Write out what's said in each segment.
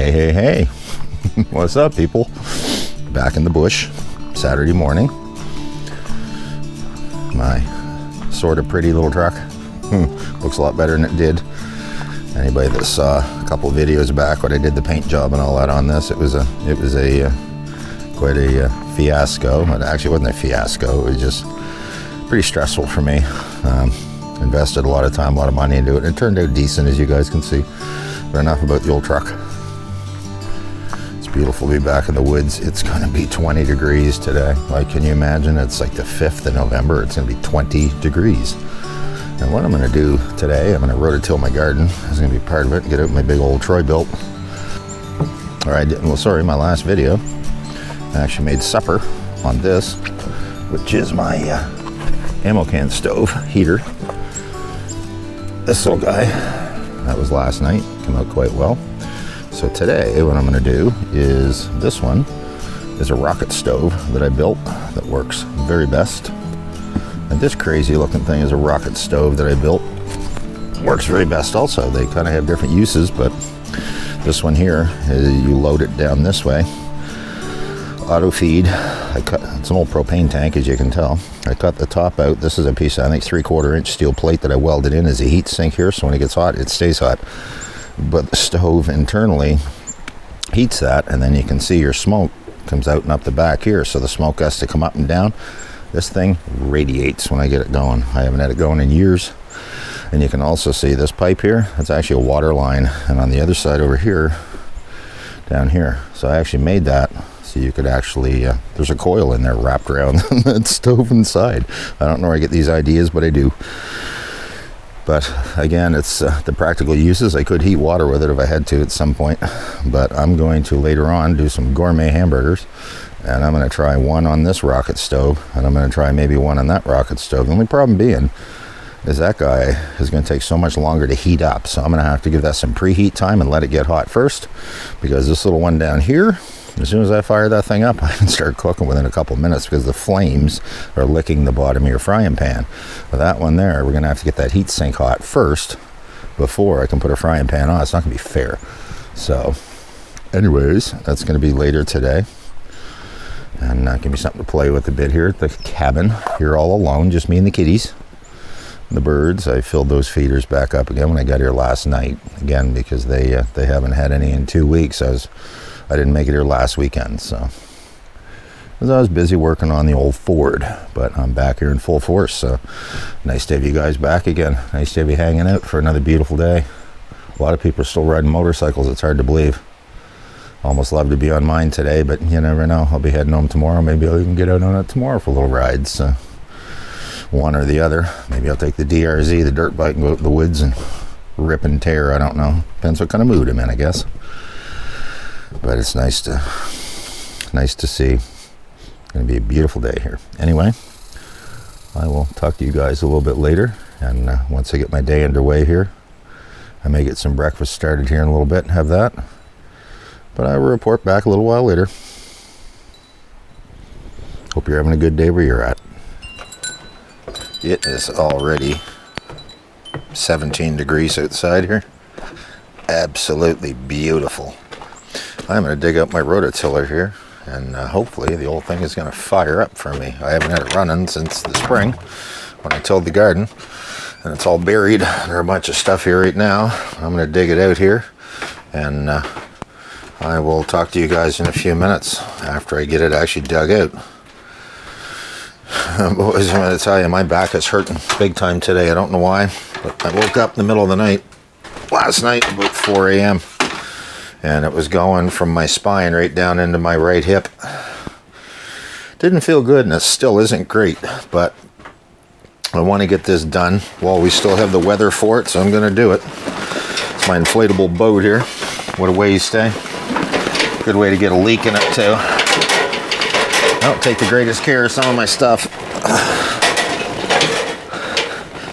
Hey, hey, hey. What's up, people? Back in the bush, Saturday morning. My sort of pretty little truck. Looks a lot better than it did. Anybody that saw a couple of videos back when I did the paint job and all that on this, it was quite a fiasco. It actually wasn't a fiasco. It was just pretty stressful for me. Invested a lot of time, a lot of money into it. It turned out decent, as you guys can see. But enough about the old truck. It's beautiful to be back in the woods. It's going to be 20 degrees today. Like, can you imagine? It's like the 5th of November. It's going to be 20 degrees. And what I'm going to do today, I'm going to rototill my garden. It's going to be part of it. Get out my big old Troy built. All right, well, sorry, my last video, I actually made supper on this, which is my ammo can stove heater. This little guy, that was last night, came out quite well. So today, what I'm going to do is, this one is a rocket stove that I built that works very best. And this crazy looking thing is a rocket stove that I built. Works very best also. They kind of have different uses, but this one here, you load it down this way. Auto feed. It's an old propane tank, as you can tell. I cut the top out. This is a piece of, I think, 3/4 inch steel plate that I welded in as a heat sink here, so when it gets hot, it stays hot. But the stove internally heats that, and then you can see your smoke comes out and up the back here, so the smoke has to come up and down. This thing radiates when I get it going. I haven't had it going in years. And you can also see this pipe here, that's actually a water line, and on the other side over here, down here. So I actually made that so you could actually, there's a coil in there wrapped around that stove inside. I don't know where I get these ideas, but I do. But again, it's the practical uses. I could heat water with it if I had to at some point, but I'm going to later on do some gourmet hamburgers, and I'm going to try one on this rocket stove, and I'm going to try maybe one on that rocket stove. The only problem being is that guy is going to take so much longer to heat up, so I'm going to have to give that some preheat time and let it get hot first, because this little one down here, as soon as I fire that thing up, I can start cooking within a couple of minutes because the flames are licking the bottom of your frying pan. With that one there, we're going to have to get that heat sink hot first before I can put a frying pan on. It's not going to be fair. So anyways, that's going to be later today. And give me something to play with a bit here at the cabin. Here all alone, just me and the kitties. The birds, I filled those feeders back up again when I got here last night. Again, because they haven't had any in 2 weeks. I didn't make it here last weekend, so. I was busy working on the old Ford, but I'm back here in full force, so nice to have you guys back again. Nice to have you hanging out for another beautiful day. A lot of people are still riding motorcycles, it's hard to believe. Almost love to be on mine today, but you never know. I'll be heading home tomorrow. Maybe I'll even get out on it tomorrow for a little ride. So one or the other. Maybe I'll take the DRZ, the dirt bike, and go out in the woods and rip and tear. I don't know. Depends what kind of mood I'm in, I guess. But it's nice to see. It's going to be a beautiful day here. Anyway, I will talk to you guys a little bit later. And once I get my day underway here, I may get some breakfast started here in a little bit and have that. But I will report back a little while later. Hope you're having a good day where you're at. It is already 17 degrees outside here. Absolutely beautiful. I'm going to dig up my rototiller here, and hopefully the old thing is going to fire up for me. I haven't had it running since the spring when I tilled the garden, and it's all buried under a bunch of stuff here right now. I'm going to dig it out here, and I will talk to you guys in a few minutes after I get it actually dug out. Boys, I'm going to tell you, my back is hurting big time today. I don't know why, but I woke up in the middle of the night last night about 4 a.m. and it was going from my spine right down into my right hip. Didn't feel good, and it still isn't great, but I want to get this done while we still have the weather for it, so I'm going to do it. It's my inflatable boat here. What a way you stay. Good way to get a leak in it too. I don't take the greatest care of some of my stuff.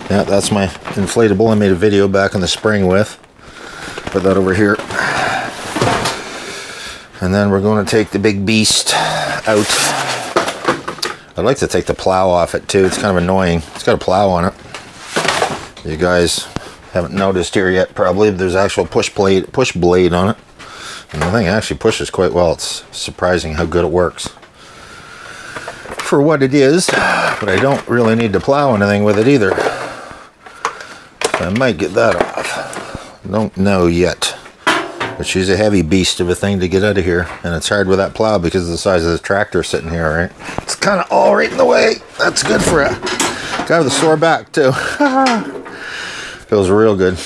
Yeah, that's my inflatable I made a video back in the spring with. Put that over here. And then we're going to take the big beast out. I'd like to take the plow off it too. It's kind of annoying. It's got a plow on it. You guys haven't noticed here yet probably, but there's actual push blade on it. And the thing actually pushes quite well. It's surprising how good it works for what it is, but I don't really need to plow anything with it either. So I might get that off. Don't know yet. But she's a heavy beast of a thing to get out of here. And it's hard with that plow because of the size of the tractor sitting here, right? It's kind of all right in the way. That's good for a guy with a sore back, too. Feels real good.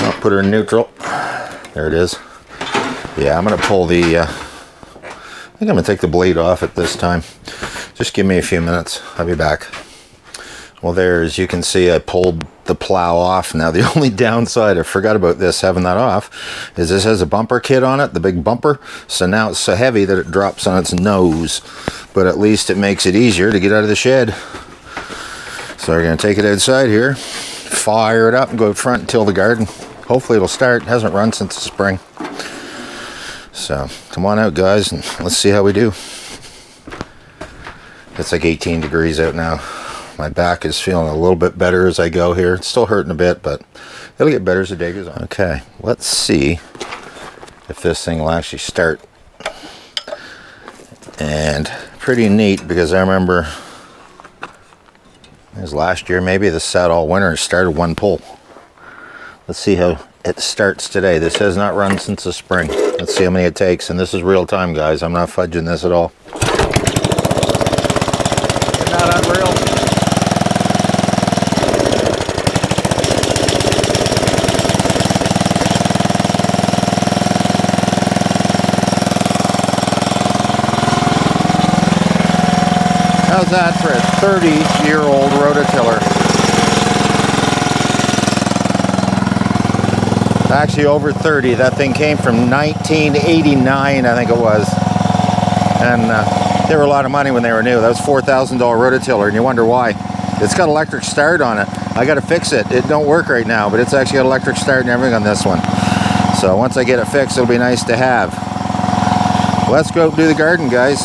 I'll put her in neutral. There it is. Yeah, I'm going to pull the... I think I'm going to take the blade off at this time. Just give me a few minutes. I'll be back. Well, there, as you can see, I pulled the plow off. Now, the only downside, I forgot about this, having that off, is this has a bumper kit on it, the big bumper. So now it's so heavy that it drops on its nose. But at least it makes it easier to get out of the shed. So we're going to take it outside here, fire it up, and go out front and till the garden. Hopefully it'll start. It hasn't run since the spring. So come on out, guys, and let's see how we do. It's like 18 degrees out now. My back is feeling a little bit better as I go here. It's still hurting a bit, but it'll get better as the day goes on. Okay, let's see if this thing will actually start. And pretty neat, because I remember it was last year maybe, this sat all winter and started one pull. Let's see how it starts today. This has not run since the spring. Let's see how many it takes, and this is real time, guys. I'm not fudging this at all. Isn't that unreal? How's that for a 30-year-old rototiller? Actually over 30. That thing came from 1989, I think it was. And they were a lot of money when they were new. That was $4,000 rototiller, and you wonder why. It's got electric start on it. I got to fix it. It don't work right now, but it's actually got electric start and everything on this one. So once I get it fixed, it'll be nice to have. Let's go do the garden, guys.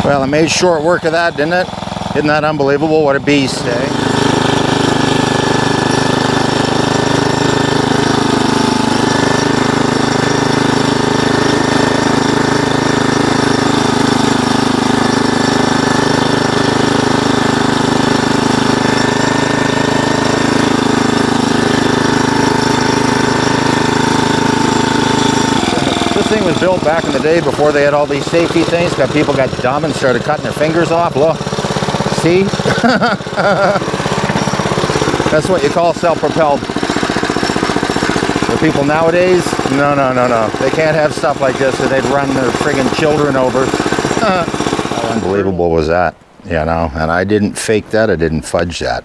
Well, it made short work of that, didn't it? Isn't that unbelievable? What a beast, eh? This thing was built back in the day before they had all these safety things. People got dumb and started cutting their fingers off. Look, see? That's what you call self-propelled. The people nowadays, no. They can't have stuff like this or they'd run their friggin' children over. How unbelievable was that, you know? And I didn't fake that, I didn't fudge that.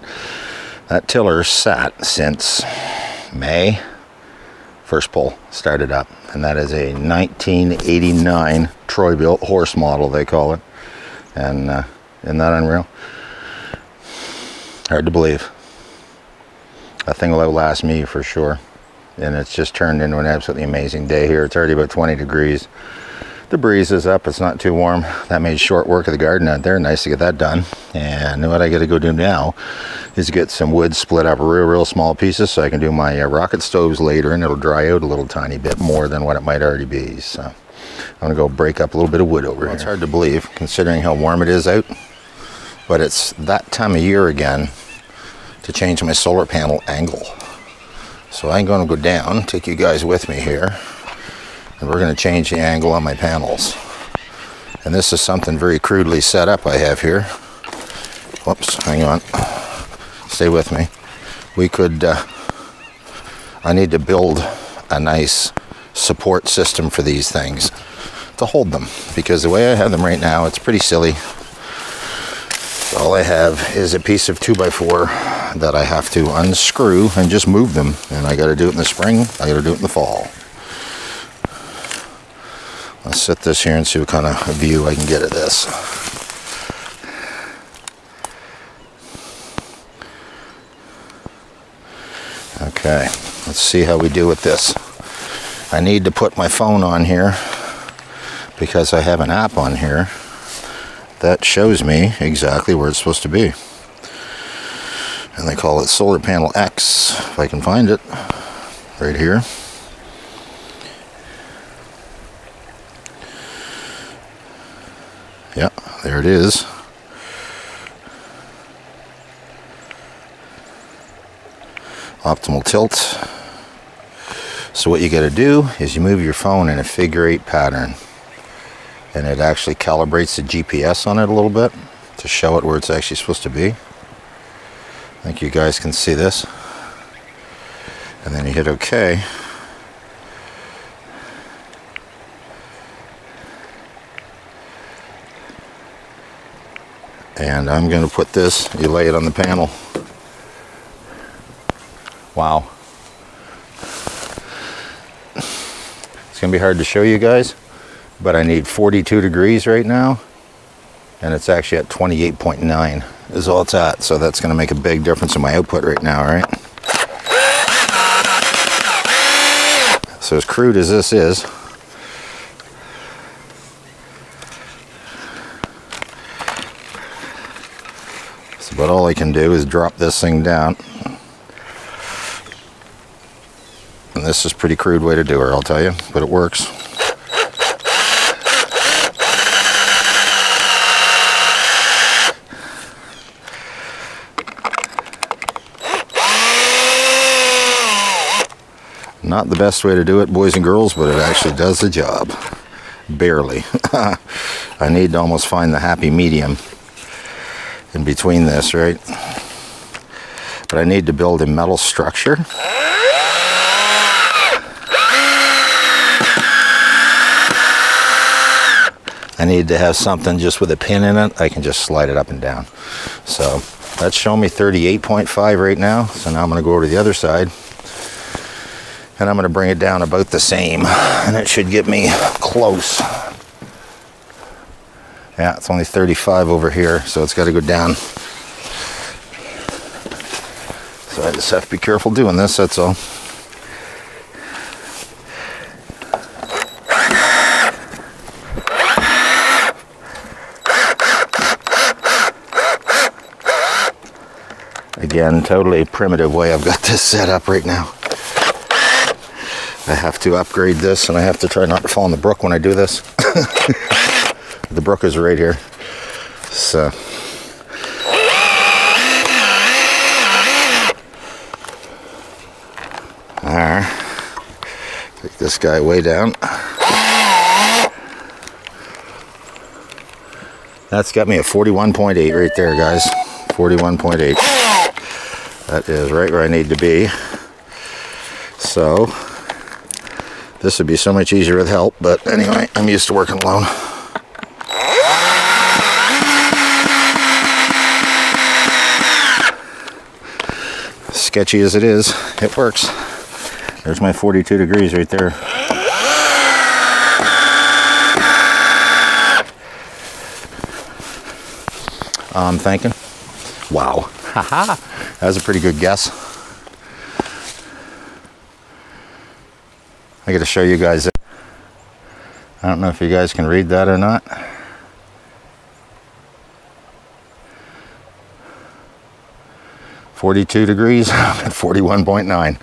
That tiller sat since May. First pull started up, and that is a 1989 Troy-built horse model, they call it. And isn't that unreal? Hard to believe. That thing will outlast me for sure. And it's just turned into an absolutely amazing day here. It's already about 20 degrees. The breeze is up, it's not too warm. That made short work of the garden out there. Nice to get that done. And what I gotta go do now is get some wood split up real small pieces so I can do my rocket stoves later, and it'll dry out a little tiny bit more than what it might already be. So I'm gonna go break up a little bit of wood over here. It's hard to believe considering how warm it is out, but it's that time of year again to change my solar panel angle. So I'm gonna go down, take you guys with me here, and we're going to change the angle on my panels. And this is something very crudely set up I have here. Whoops, hang on. Stay with me. We could, I need to build a nice support system for these things to hold them, because the way I have them right now, it's pretty silly. All I have is a piece of 2x4 that I have to unscrew and just move them. And I got to do it in the spring, I got to do it in the fall. Let's set this here and see what kind of view I can get of this. Okay, let's see how we do with this. I need to put my phone on here because I have an app on here that shows me exactly where it's supposed to be. And they call it Solar Panel X, if I can find it, right here. Yeah, there it is. Optimal tilt. So what you got to do is you move your phone in a figure-8 pattern, and it actually calibrates the GPS on it a little bit to show it where it's actually supposed to be. I think you guys can see this. And then you hit OK. And I'm going to put this, you lay it on the panel. Wow. It's going to be hard to show you guys, but I need 42 degrees right now, and it's actually at 28.9 is all it's at, so that's going to make a big difference in my output right now, right? So as crude as this is, but all I can do is drop this thing down. And this is a pretty crude way to do it, I'll tell you, but it works. Not the best way to do it, boys and girls, but it actually does the job. Barely. I need to almost find the happy medium in between this, right? But I need to build a metal structure. I need to have something just with a pin in it. I can just slide it up and down. So that's showing me 38.5 right now. So now I'm going to go over to the other side And I'm going to bring it down about the same, and it should get me close. Yeah, it's only 35 over here, so it's got to go down. So I just have to be careful doing this, that's all. Again, totally primitive way I've got this set up right now. I have to upgrade this, and I have to try not to fall in the brook when I do this. The brook is right here. So. Alright. Take this guy way down. That's got me a 41.8 right there, guys. 41.8. That is right where I need to be. So, this would be so much easier with help, but anyway, I'm used to working alone. Sketchy as it is, it works. There's my 42 degrees right there. I'm thinking, wow, haha, that was a pretty good guess. I got to show you guys. I don't know if you guys can read that or not. .42 degrees at 41.9.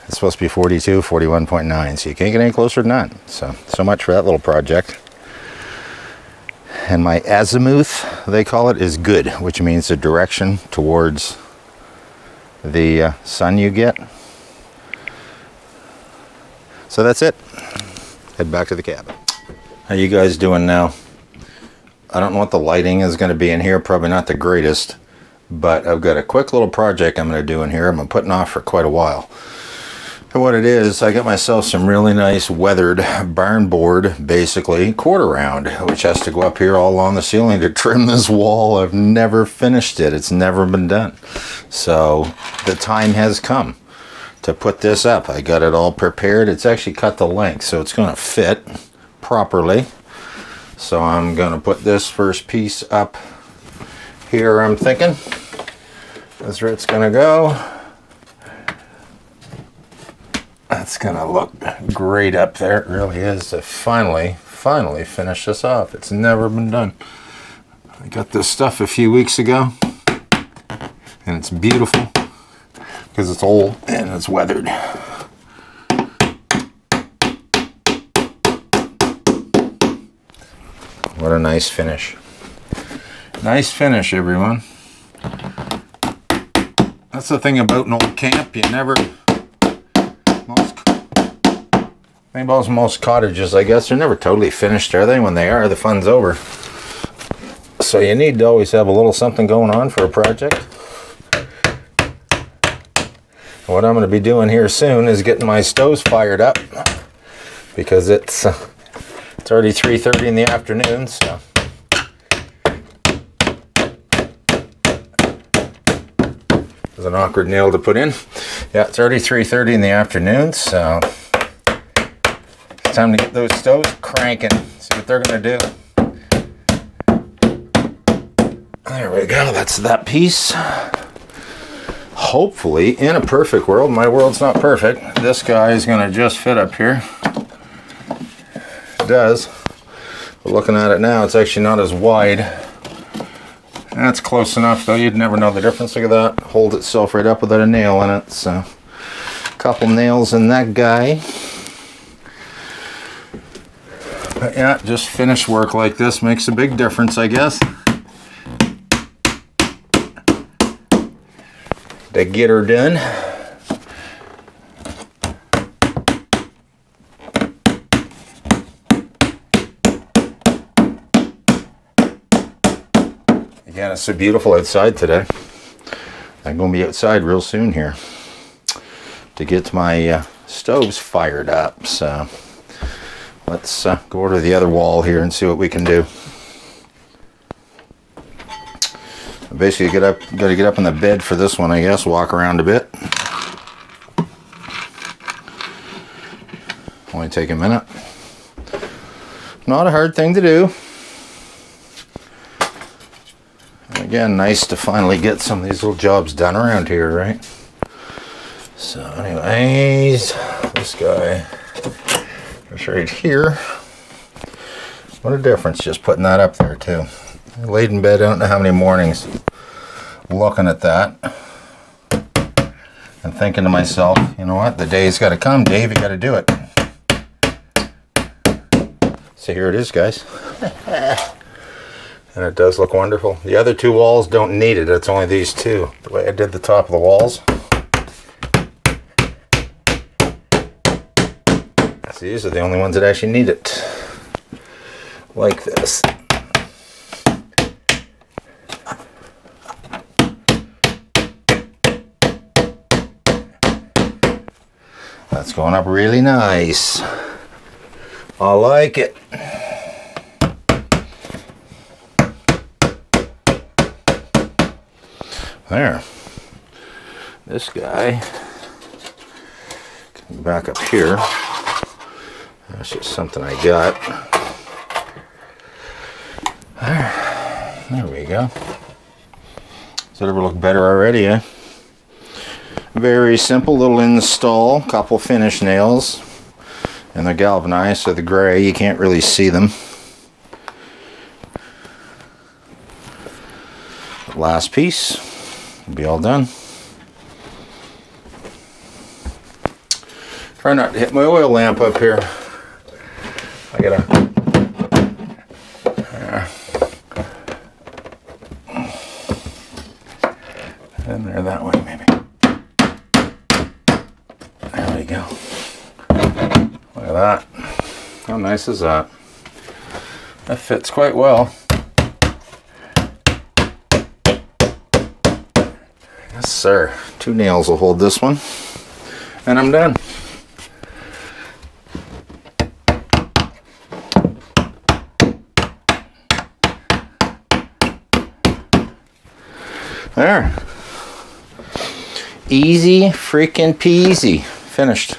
It's supposed to be 42, 41.9. So you can't get any closer than that. So much for that little project. And my azimuth, they call it, is good, which means the direction towards the sun you get. So that's it. Head back to the cabin. How you guys doing now? I don't know what the lighting is going to be in here. Probably not the greatest. But I've got a quick little project I'm going to do in here. I've been putting off for quite a while. And what it is, I got myself some really nice weathered barn board, basically quarter round, which has to go up here all along the ceiling to trim this wall. I've never finished it. It's never been done. So the time has come to put this up. I got it all prepared. It's actually cut the length, so it's going to fit properly. So I'm going to put this first piece up here, I'm thinking. That's where it's going to go. That's going to look great up there. It really is, to finally finish this off. It's never been done. I got this stuff a few weeks ago, and it's beautiful because it's old and it's weathered. What a nice finish. Nice finish, everyone. That's the thing about an old camp. You never... Most cottages, I guess, they're never totally finished, are they? When they are, the fun's over. So you need to always have a little something going on for a project. What I'm going to be doing here soon is getting my stoves fired up, because it's already 3:30 in the afternoon, so... There's an awkward nail to put in. Yeah, it's already 3:30 in the afternoon, so... It's time to get those stoves cranking, see what they're going to do. There we go, that's that piece. Hopefully, in a perfect world, my world's not perfect, this guy is going to just fit up here. It does. But looking at it now, it's actually not as wide. That's close enough, though. You'd never know the difference. Look at that. Hold itself right up without a nail in it. So, a couple nails in that guy. But yeah, just finished work like this makes a big difference, I guess. To get her done. Again, it's so beautiful outside today. I'm going to be outside real soon here to get my stoves fired up. So let's go over to the other wall here and see what we can do. Basically, got to get up in the bed for this one, I guess. Walk around a bit. only take a minute. Not a hard thing to do. And again, nice to finally get some of these little jobs done around here, right? So anyways, this guy is right here. What a difference just putting that up there too. I laid in bed, I don't know how many mornings looking at that and thinking to myself, you know what, the day's got to come, Dave, you got to do it. So here it is, guys. And it does look wonderful. The other two walls don't need it, it's only these two. The way I did the top of the walls. So these are the only ones that actually need it. Like this. That's going up really nice. I like it. There. This guy. Back up here. That's just something I got. There we go. Does it ever look better already, eh? Very simple little install. Couple finish nails. And they're galvanized, so the gray, you can't really see them. The last piece will be all done. Try not to hit my oil lamp up here. I gotta... in there that way, maybe. There we go. Look at that. How nice is that? That fits quite well. Yes, sir. 2 nails will hold this one. And I'm done. There. Easy freaking peasy. Finished.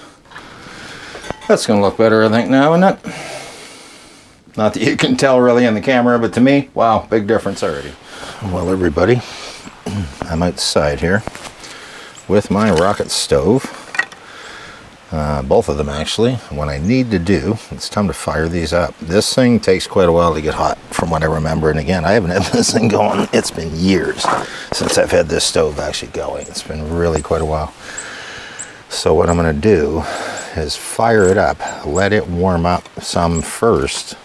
That's going to look better, I think, now, isn't it? Not that you can tell really in the camera, but to me, wow, big difference already. Well, everybody, I'm outside here with my rocket stove. Both of them, actually. What I need to do, it's time to fire these up. This thing takes quite a while to get hot, from what I remember. And again, I haven't had this thing going. It's been years since I've had this stove actually going. It's been really quite a while. So what I'm going to do is fire it up, let it warm up some first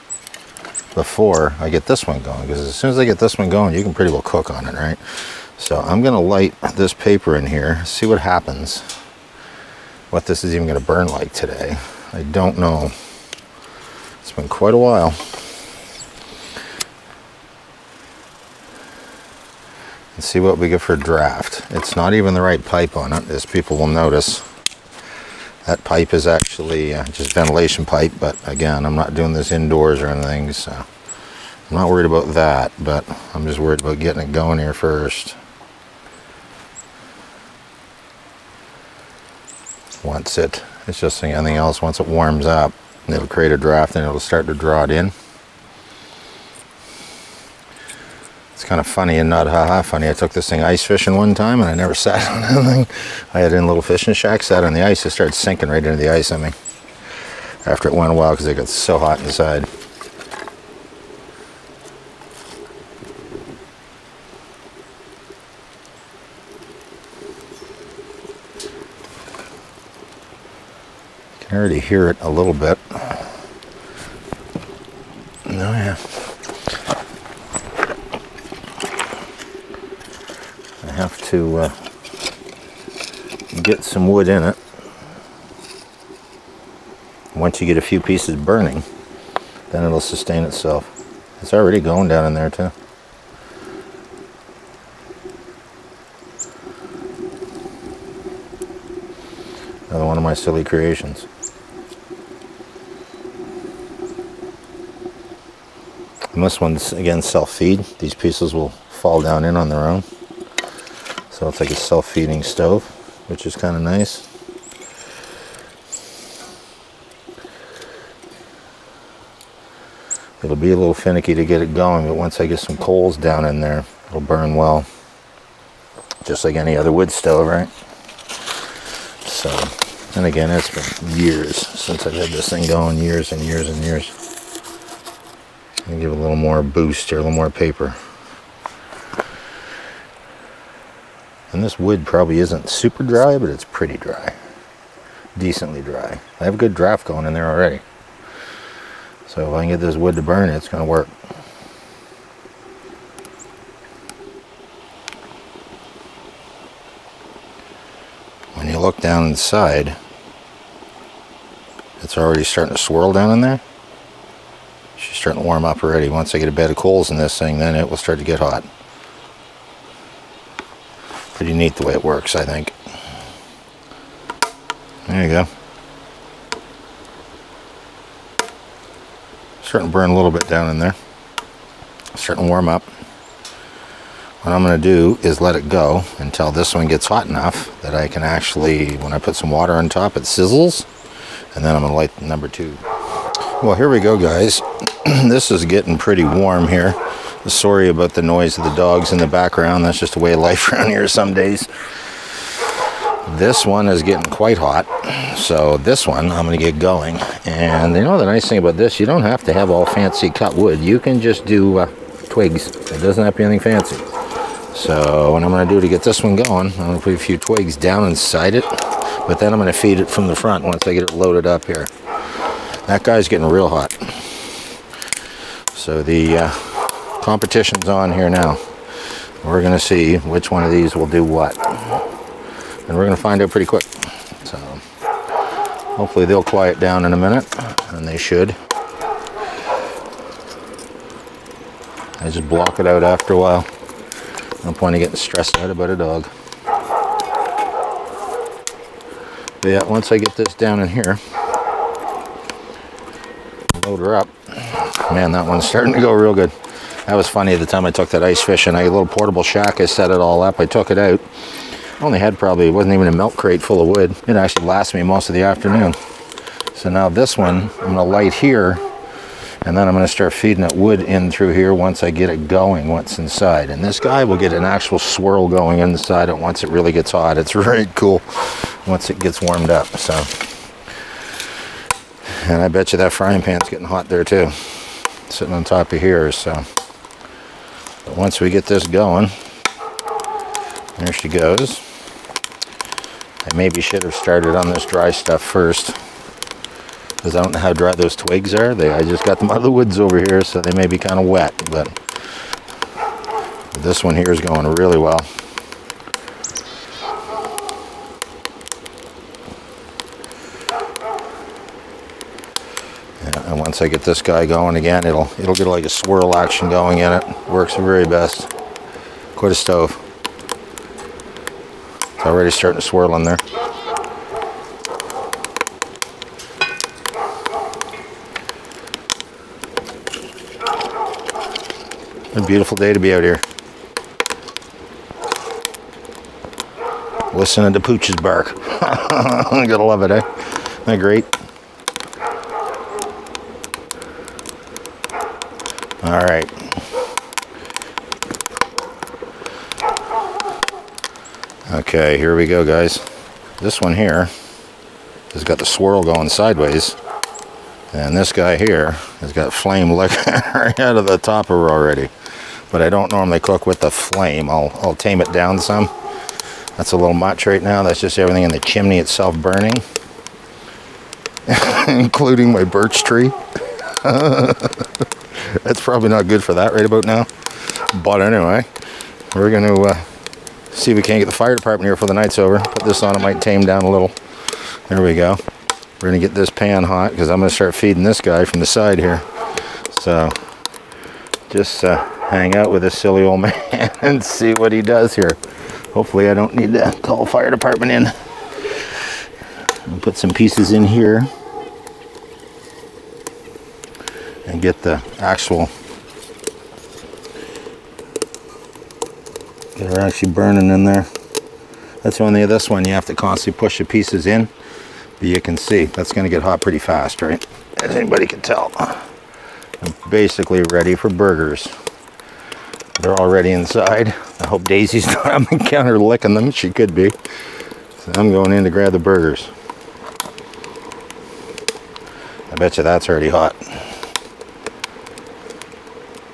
before I get this one going. Because as soon as I get this one going, you can pretty well cook on it, right? So I'm going to light this paper in here, see what happens. What this is even going to burn like today, I don't know. It's been quite a while. Let's see what we get for a draft. It's not even the right pipe on it, as people will notice. That pipe is actually just ventilation pipe, but again, I'm not doing this indoors or anything, so I'm not worried about that, but I'm just worried about getting it going here first. Once it's just like anything else, once it warms up, it'll create a draft and it'll start to draw it in. It's kind of funny and not haha funny. I took this thing ice fishing one time and I never sat on anything. I had it in a little fishing shack, sat on the ice, it started sinking right into the ice on me. After it went a while because it got so hot inside. I can already hear it a little bit. Oh yeah. I have to get some wood in it. Once you get a few pieces burning, then it'll sustain itself. It's already going down in there too. Another one of my silly creations. And this one's, again, self-feed. These pieces will fall down in on their own. So it's like a self-feeding stove, which is kind of nice. It'll be a little finicky to get it going, but once I get some coals down in there, it'll burn well. Just like any other wood stove, right? So, and again, it's been years since I've had this thing going, years and years and years. Let me give it a little more boost here, a little more paper. And this wood probably isn't super dry, but it's pretty dry. Decently dry. I have a good draft going in there already. So if I can get this wood to burn, it's going to work. When you look down inside, it's already starting to swirl down in there. She's starting to warm up already. Once I get a bed of coals in this thing, then it will start to get hot. Pretty neat the way it works, I think. There you go. Starting to burn a little bit down in there. Starting to warm up. What I'm going to do is let it go until this one gets hot enough that I can actually, when I put some water on top, it sizzles. And then I'm going to light number 2. Well, here we go, guys. This is getting pretty warm here. Sorry about the noise of the dogs in the background. That's just the way of life around here some days. This one is getting quite hot. So this one I'm going to get going. And you know the nice thing about this, you don't have to have all fancy cut wood. You can just do twigs. It doesn't have to be anything fancy. So what I'm going to do to get this one going, I'm going to put a few twigs down inside it. But then I'm going to feed it from the front once I get it loaded up here. That guy's getting real hot. So the competition's on here now. We're going to see which one of these will do what. And we're going to find out pretty quick. So hopefully they'll quiet down in a minute. And they should. I just block it out after a while. No point in getting stressed out about a dog. But yeah, once I get this down in here, load her up. Man, that one's starting to go real good. That was funny the time I took that ice fishing. I had a little portable shack. I set it all up. I took it out. I only had probably, it wasn't even a milk crate full of wood. It actually lasted me most of the afternoon. So now this one, I'm going to light here. And then I'm going to start feeding it wood in through here once I get it going, once inside. And this guy will get an actual swirl going inside it once it really gets hot. It's very cool once it gets warmed up. So, and I bet you that frying pan's getting hot there too, sitting on top of here. So, but once we get this going, there she goes. I maybe should have started on this dry stuff first, because I don't know how dry those twigs are. I just got them out of the woods over here, so they may be kind of wet, but this one here is going really well. Yeah, and once I get this guy going again, it'll get like a swirl action going in it. Works very best. Quite a stove. It's already starting to swirl in there. A beautiful day to be out here. Listening to pooches bark. I gotta love it, eh? Isn't that great? Alright. Okay, here we go, guys. This one here has got the swirl going sideways. And this guy here has got flame licking right out of the top of her already. But I don't normally cook with the flame. I'll tame it down some. That's a little much right now. That's just everything in the chimney itself burning. Including my birch tree. That's probably not good for that right about now. But anyway, we're going to see if we can't get the fire department here for the night's over. Put this on, it might tame down a little. There we go. We're going to get this pan hot because I'm going to start feeding this guy from the side here. So just hang out with this silly old man and see what he does here. Hopefully I don't need to call fire department in. I'll put some pieces in here and get the actual, get her actually burning in there. That's the only thing of this one, you have to constantly push the pieces in. But you can see that's going to get hot pretty fast, right? As anybody can tell. I'm basically ready for burgers. They're already inside. I hope Daisy's not on the counter licking them. She could be. So I'm going in to grab the burgers. I bet you that's already hot.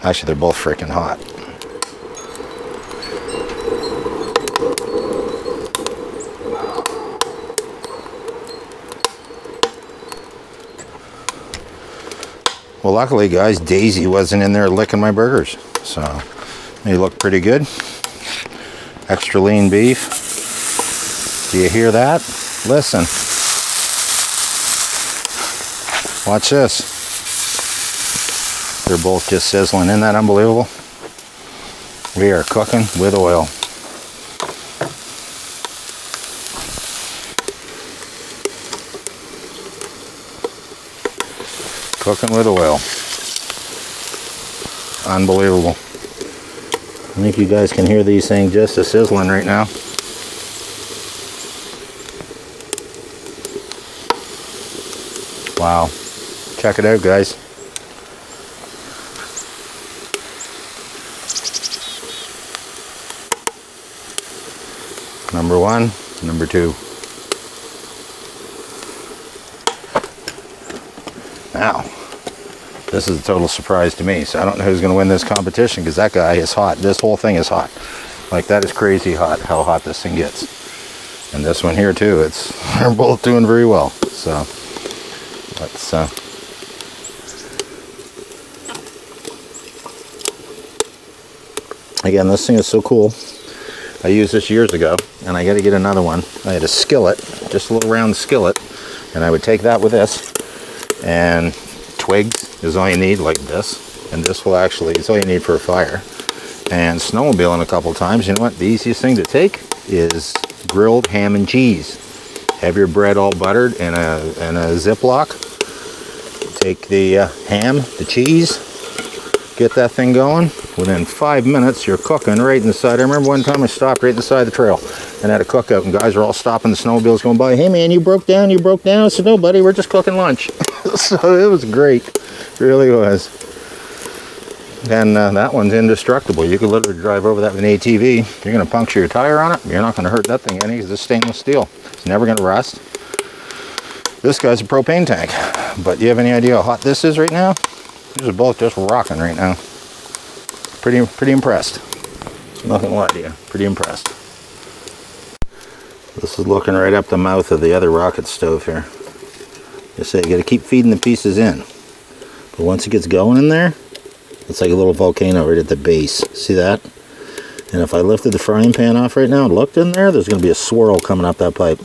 Actually, they're both freaking hot. Well, luckily, guys, Daisy wasn't in there licking my burgers. So, they look pretty good. Extra lean beef. Do you hear that? Listen. Watch this. They're both just sizzling. Isn't that unbelievable? We are cooking with oil. Cooking with oil. Unbelievable. I think you guys can hear these things just a sizzling right now. Wow. Check it out, guys. Number one, number two. Now, this is a total surprise to me, so I don't know who's going to win this competition because that guy is hot. This whole thing is hot. Like, that is crazy hot, how hot this thing gets. And this one here, too, they're both doing very well. So, let's, again, this thing is so cool. I used this years ago, and I got to get another one. I had a skillet, just a little round skillet, and I would take that with this, and twigs is all you need, like this, and this will actually, it's all you need for a fire. And snowmobiling a couple times, you know what, the easiest thing to take is grilled ham and cheese. Have your bread all buttered in a Ziploc. Take the ham, the cheese, get that thing going. Within 5 minutes, you're cooking right inside. I remember one time I stopped right inside the trail and had a cookout, and guys were all stopping the snowmobiles going by. Hey man, you broke down, you broke down. I said, no buddy, we're just cooking lunch. So it was great, it really was. And that one's indestructible. You could literally drive over that with an ATV. You're going to puncture your tire on it. You're not going to hurt that thing any because it's stainless steel. It's never going to rust. This guy's a propane tank. But do you have any idea how hot this is right now? These are both just rocking right now. Pretty impressed. Nothing to lie to you. Pretty impressed. This is looking right up the mouth of the other rocket stove here. Just say you got to keep feeding the pieces in. But once it gets going in there, it's like a little volcano right at the base. See that? And if I lifted the frying pan off right now and looked in there, there's going to be a swirl coming up that pipe.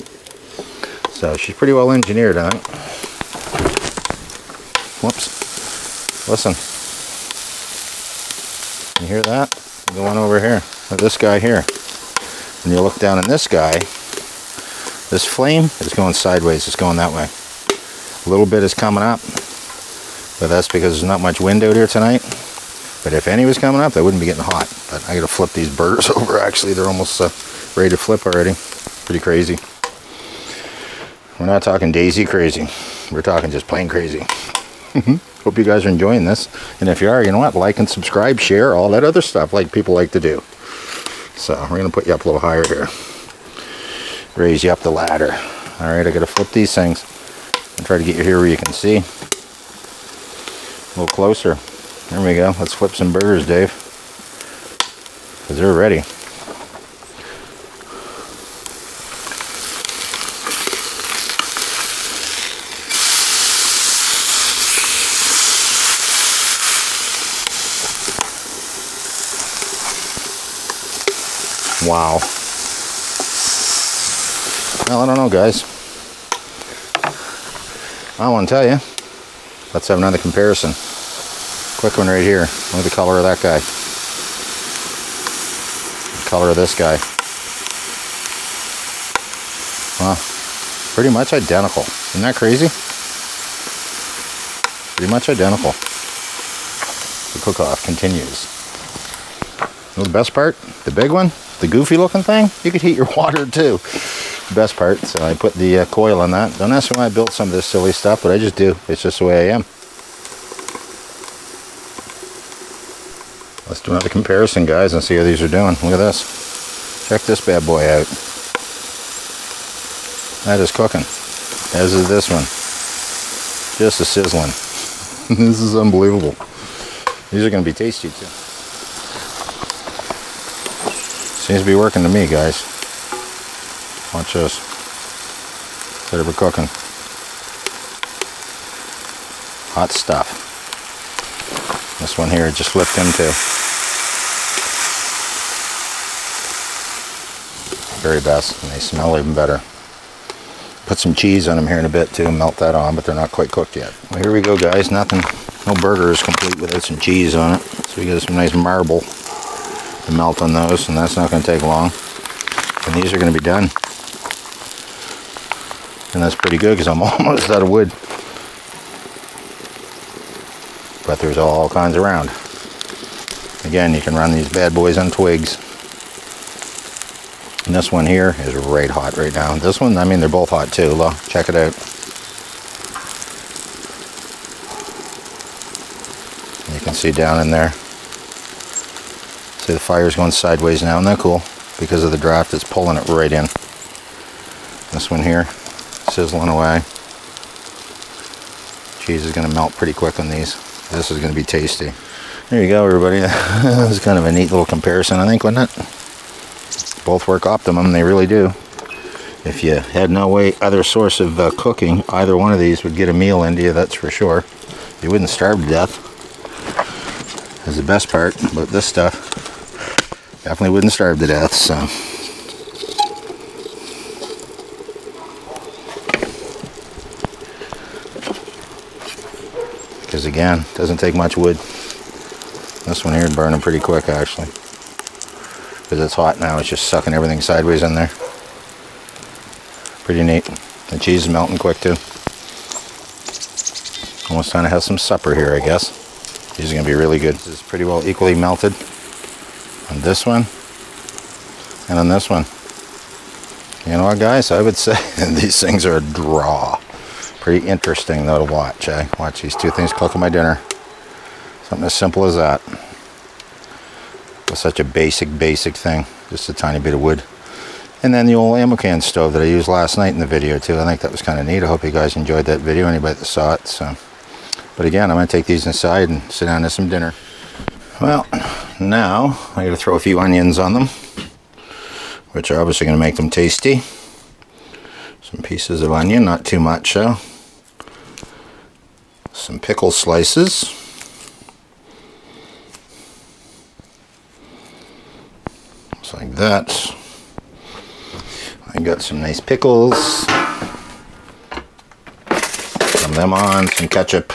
So she's pretty well engineered, I think. Whoops. Listen. You hear that? Go on over here. Or this guy here. And you look down in this guy. This flame is going sideways. It's going that way. A little bit is coming up. But that's because there's not much wind out here tonight. But if any was coming up, they wouldn't be getting hot. But I got to flip these burgers over, actually. They're almost ready to flip already. Pretty crazy. We're not talking Daisy crazy. We're talking just plain crazy. Hope you guys are enjoying this. And if you are, you know what? Like and subscribe, share, all that other stuff like people like to do. So we're going to put you up a little higher here. Raise you up the ladder. Alright, I got to flip these things. And try to get you here where you can see. A little closer. There we go. Let's flip some burgers, Dave. Because they're ready. Wow. Well, I don't know, guys. I want to tell you. Let's have another comparison. Quick one right here. Look at the color of that guy. The color of this guy. Wow. Pretty much identical. Isn't that crazy? Pretty much identical. The cook-off continues. You know the best part? The big one? The goofy looking thing? You could heat your water too. The best part. So I put the coil on that. Don't ask me why I built some of this silly stuff, but I just do. It's just the way I am. Let's do another comparison, guys, and see how these are doing. Look at this. Check this bad boy out. That is cooking. As is this one. Just a sizzling. This is unbelievable. These are going to be tasty too. Seems to be working to me, guys. Watch this. Said we're cooking. Hot stuff. This one here just flipped into. Very best, and they smell even better. Put some cheese on them here in a bit too, melt that on, but they're not quite cooked yet. Well, here we go, guys. Nothing, no burger is complete without some cheese on it. So we get some nice marble to melt on those, and that's not going to take long. And these are going to be done. And that's pretty good because I'm almost out of wood. But there's all kinds around. Again, you can run these bad boys on twigs. And this one here is right hot right now. This one, I mean, they're both hot too. Look, check it out. You can see down in there. See the fire's going sideways now. Isn't that cool? Because of the draft, it's pulling it right in. This one here, sizzling away. Cheese is going to melt pretty quick on these. This is going to be tasty. There you go, everybody. That was kind of a neat little comparison, I think, wasn't it? Both work optimum, they really do. If you had no other source of cooking, either one of these would get a meal into you, that's for sure. You wouldn't starve to death. That's the best part about this stuff. Definitely wouldn't starve to death, so. Because again, it doesn't take much wood. This one here is burning pretty quick, actually. Because it's hot now, it's just sucking everything sideways in there. Pretty neat. The cheese is melting quick too. Almost time to have some supper here, I guess. These are going to be really good. This is pretty well equally melted on this one and on this one. You know what, guys? I would say these things are a draw. Pretty interesting though to watch. Watch these two things cooking my dinner. Something as simple as that. With such a basic thing. Just a tiny bit of wood. And then the old ammo can stove that I used last night in the video too. I think that was kind of neat. I hope you guys enjoyed that video, anybody that saw it. So, but again, I'm going to take these inside and sit down to some dinner. Well, now I got to throw a few onions on them, which are obviously going to make them tasty. Some pieces of onion, not too much so. Some pickle slices. Just like that. I got some nice pickles. Some them on, some ketchup.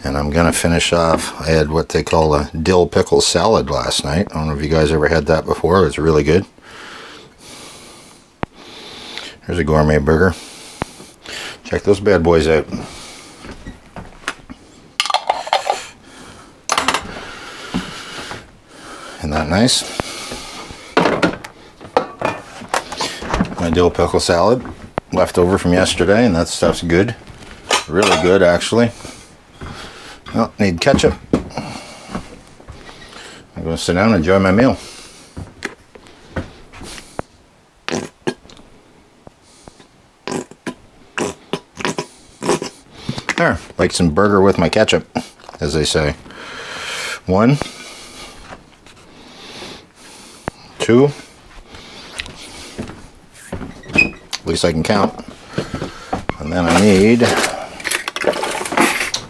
And I'm gonna finish off. I had what they call a dill pickle salad last night. I don't know if you guys ever had that before. It's really good. Here's a gourmet burger. Check those bad boys out. Isn't that nice? My dill pickle salad left over from yesterday, and that stuff's good. Really good, actually. Well, need ketchup. I'm going to sit down and enjoy my meal. There, like some burger with my ketchup, as they say. 1, 2. At least I can count. And then I need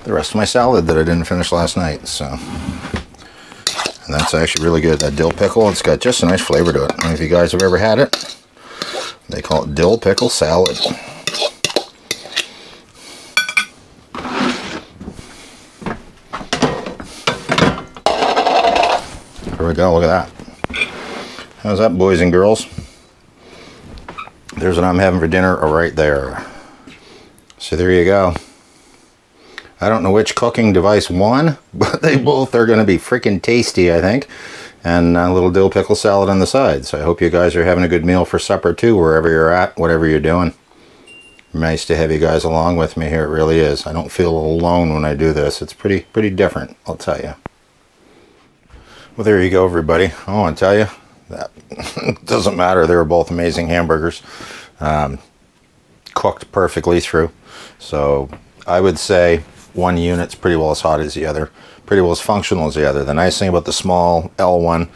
the rest of my salad that I didn't finish last night. So, and that's actually really good. That dill pickle, it's got just a nice flavor to it. I don't know if you guys have ever had it. They call it dill pickle salad. Here we go, look at that. How's that, boys and girls? There's what I'm having for dinner right there. So there you go. I don't know which cooking device won, but they both are going to be freaking tasty, I think. And a little dill pickle salad on the side. So I hope you guys are having a good meal for supper too, wherever you're at, whatever you're doing. Nice to have you guys along with me here, it really is. I don't feel alone when I do this. It's pretty different, I'll tell you. Well, there you go, everybody. I want to tell you that it doesn't matter. They were both amazing hamburgers, cooked perfectly through. So I would say one unit's pretty well as hot as the other, pretty well as functional as the other. The nice thing about the small L1,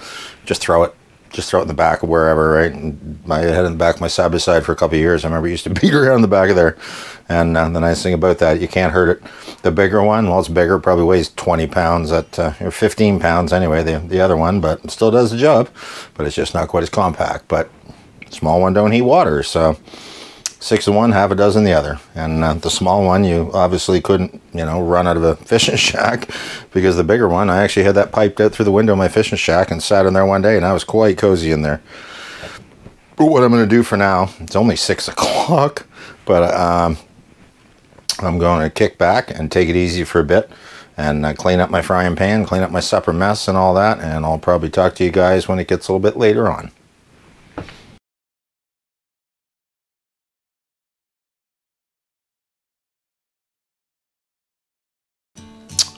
just throw it in the back of wherever, right? And I had it in the back of my side-by-side for a couple of years. I remember I used to beat around the back of there. And the nice thing about that, you can't hurt it. The bigger one, well, it's bigger, probably weighs 20 pounds, or 15 pounds anyway, the other one, but it still does the job. But it's just not quite as compact. But small one don't heat water, so 6 of one, half a dozen the other. And the small one, you obviously couldn't, run out of a fishing shack, because the bigger one, I actually had that piped out through the window of my fishing shack and sat in there one day, and I was quite cozy in there. But what I'm going to do for now, it's only 6 o'clock, but I'm going to kick back and take it easy for a bit and clean up my frying pan, clean up my supper mess and all that, and I'll probably talk to you guys when it gets a little bit later on.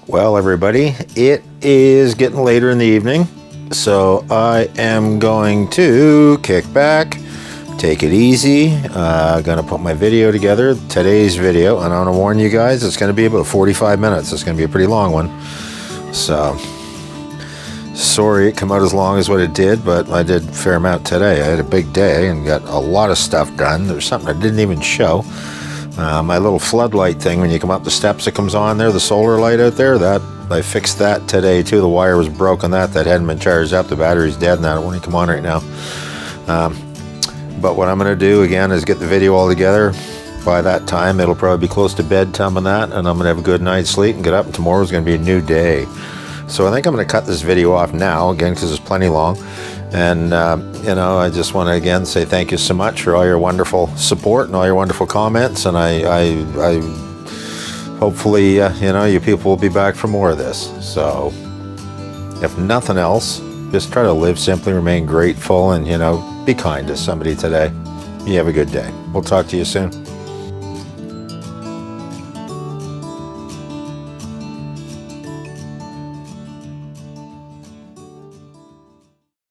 Well, everybody, it is getting later in the evening, so I am going to kick back, take it easy. Gonna put my video together, today's video, and I want to warn you guys, it's going to be about 45 minutes. It's going to be a pretty long one, so sorry it came out as long as what it did, but I did a fair amount today. I had a big day and got a lot of stuff done. There's something I didn't even show. My little floodlight thing, when you come up the steps, it comes on there, the solar light out there, that I fixed that today too. The wire was broken, that hadn't been charged up, the battery's dead, and that won't come on right now. But what I'm going to do again is get the video all together. By that time it'll probably be close to bedtime on that, and I'm going to have a good night's sleep and get up, and tomorrow's going to be a new day. So I think I'm going to cut this video off now, again, because it's plenty long. And I just want to again say thank you so much for all your wonderful support and all your wonderful comments, and I hopefully you people will be back for more of this. So if nothing else, just try to live simply, remain grateful, and be kind to somebody today. You have a good day. We'll talk to you soon.